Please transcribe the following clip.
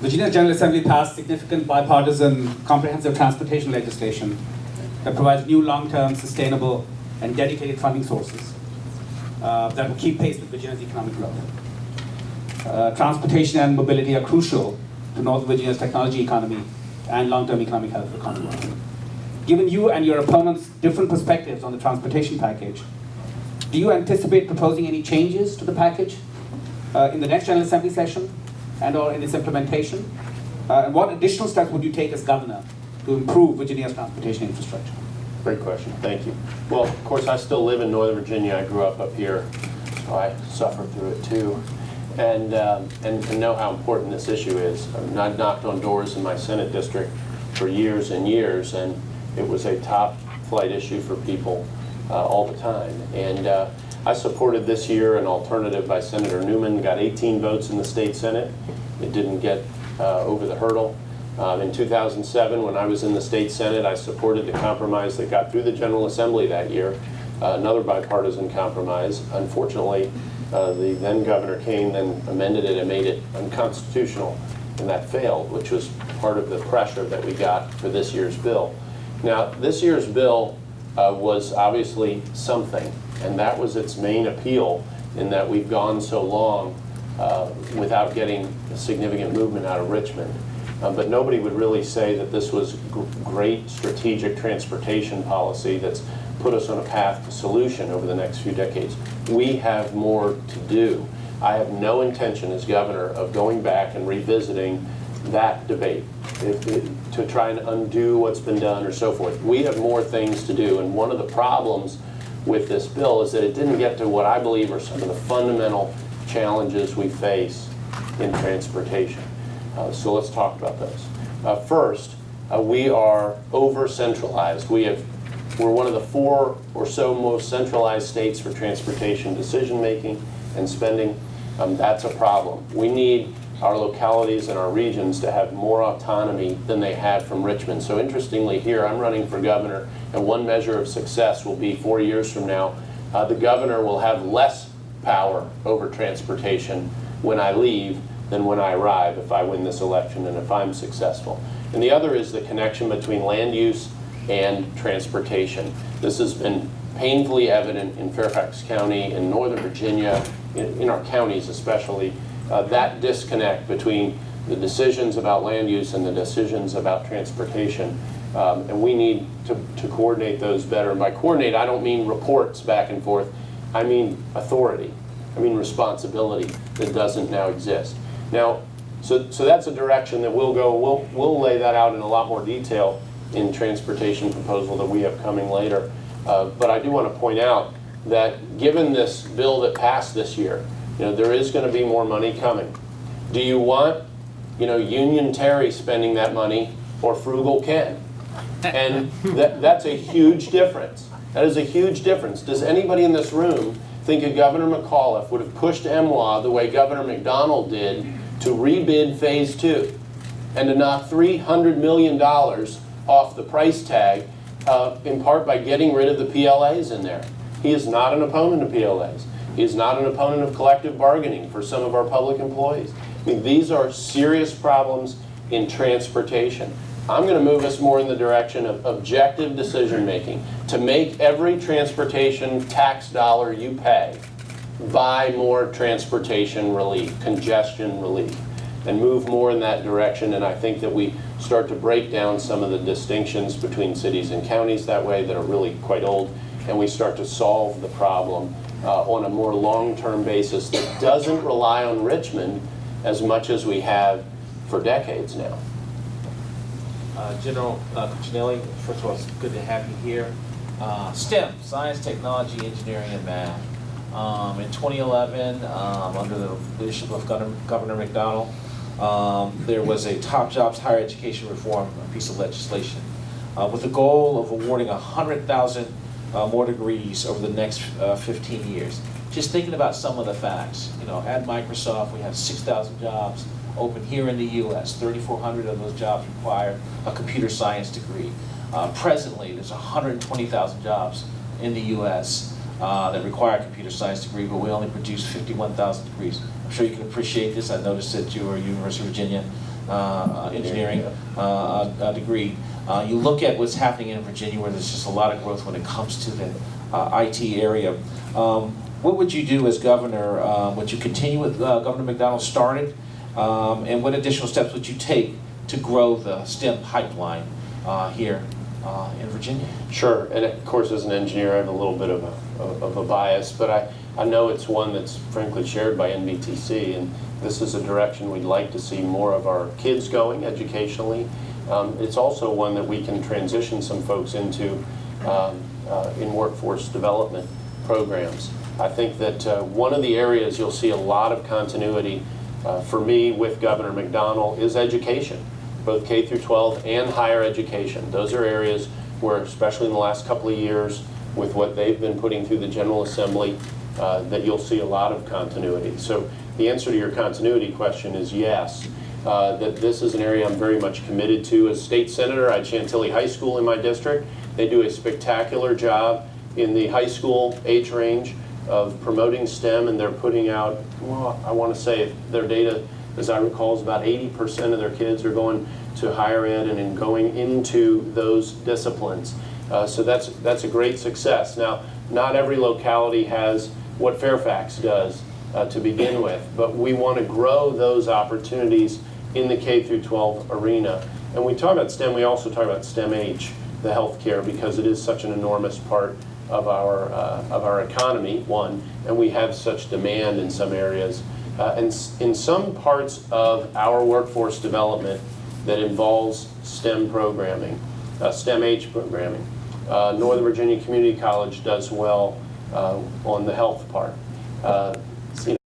Virginia's General Assembly passed significant bipartisan comprehensive transportation legislation that provides new long-term, sustainable, and dedicated funding sources that will keep pace with Virginia's economic growth. Transportation and mobility are crucial to Northern Virginia's technology economy and long-term economic health of the Commonwealth. Given you and your opponents' different perspectives on the transportation package, do you anticipate proposing any changes to the package in the next General Assembly session and/or in its implementation? And what additional steps would you take as governor to improve Virginia's transportation infrastructure? Great question, thank you. Well, of course, I still live in Northern Virginia. I grew up here, so I suffered through it too, and know how important this issue is. I've knocked on doors in my Senate district for years and years, and it was a top flight issue for people all the time. And I supported this year an alternative by Senator Newman, got 18 votes in the state Senate. It didn't get over the hurdle. In 2007, when I was in the state Senate, I supported the compromise that got through the General Assembly that year, another bipartisan compromise. Unfortunately, the then Governor Kane then amended it and made it unconstitutional, and that failed, which was part of the pressure that we got for this year's bill. Now, this year's bill was obviously something, and that was its main appeal, in that we've gone so long without getting a significant movement out of Richmond. But nobody would really say that this was great strategic transportation policy that's put us on a path to solution over the next few decades. We have more to do. I have no intention as governor of going back and revisiting that debate to try and undo what's been done or so forth. We have more things to do, and one of the problems with this bill is that it didn't get to what I believe are some of the fundamental challenges we face in transportation. So let's talk about those. First, we are over-centralized. We're one of the 4 or so most centralized states for transportation decision-making and spending. That's a problem. We need our localities and our regions to have more autonomy than they had from Richmond. So interestingly here, I'm running for governor, and one measure of success will be 4 years from now, the governor will have less power over transportation when I leave than when I arrive, if I win this election and if I'm successful. And the other is the connection between land use and transportation. This has been painfully evident in Fairfax County, in Northern Virginia, in our counties especially, that disconnect between the decisions about land use and the decisions about transportation. And we need to coordinate those better. And by coordinate, I don't mean reports back and forth. I mean authority. I mean responsibility that doesn't now exist. Now, so that's a direction that we'll go. We'll lay that out in a lot more detail in transportation proposal that we have coming later. But I do want to point out that given this bill that passed this year, there is going to be more money coming. Do you want, Union Terry spending that money or Frugal Ken? And that's a huge difference. That is a huge difference. Does anybody in this room think a Governor McAuliffe would have pushed MWA the way Governor McDonald did to rebid Phase 2 and to knock $300 million off the price tag, in part by getting rid of the PLAs in there? He is not an opponent of PLAs. He is not an opponent of collective bargaining for some of our public employees. I mean, these are serious problems in transportation. I'm going to move us more in the direction of objective decision making, to make every transportation tax dollar you pay buy more transportation relief, congestion relief, and move more in that direction. And I think that we start to break down some of the distinctions between cities and counties that way that are really quite old, and we start to solve the problem on a more long-term basis that doesn't rely on Richmond as much as we have for decades now. General Cuccinelli, first of all, it's good to have you here. STEM, science, technology, engineering, and math. In 2011, under the leadership of Governor McDonald, there was a Top Jobs Higher Education Reform piece of legislation with the goal of awarding 100,000 more degrees over the next 15 years. Just thinking about some of the facts, at Microsoft we have 6,000 jobs open here in the U.S. 3,400 of those jobs require a computer science degree. Presently, there's 120,000 jobs in the U.S. that require a computer science degree, but we only produce 51,000 degrees. I'm sure you can appreciate this. I noticed that you are a University of Virginia engineering degree. You look at what's happening in Virginia, where there's just a lot of growth when it comes to the IT area. What would you do as governor? Would you continue with Governor McDonald started? And what additional steps would you take to grow the STEM pipeline here in Virginia? Sure, and of course as an engineer I have a little bit of a bias, but I know it's one that's frankly shared by NVTC, and this is a direction we'd like to see more of our kids going educationally. It's also one that we can transition some folks into in workforce development programs. I think that one of the areas you'll see a lot of continuity for me with Governor McDonald is education, both K through 12 and higher education. Those are areas where, especially in the last couple of years, with what they've been putting through the General Assembly, that you'll see a lot of continuity. So the answer to your continuity question is yes. That this is an area I'm very much committed to. As state senator, I had Chantilly High School in my district. They do a spectacular job in the high school age range of promoting STEM, and they're putting out, well, I want to say their data, as I recall, is about 80% of their kids are going to higher ed and going into those disciplines. So that's a great success. Now, not every locality has what Fairfax does to begin with, but we want to grow those opportunities in the K through 12 arena. And we talk about STEM, we also talk about STEM-H, the healthcare, because it is such an enormous part of our economy, one, and we have such demand in some areas. And in some parts of our workforce development that involves STEM programming, STEM-H programming. Northern Virginia Community College does well on the health part.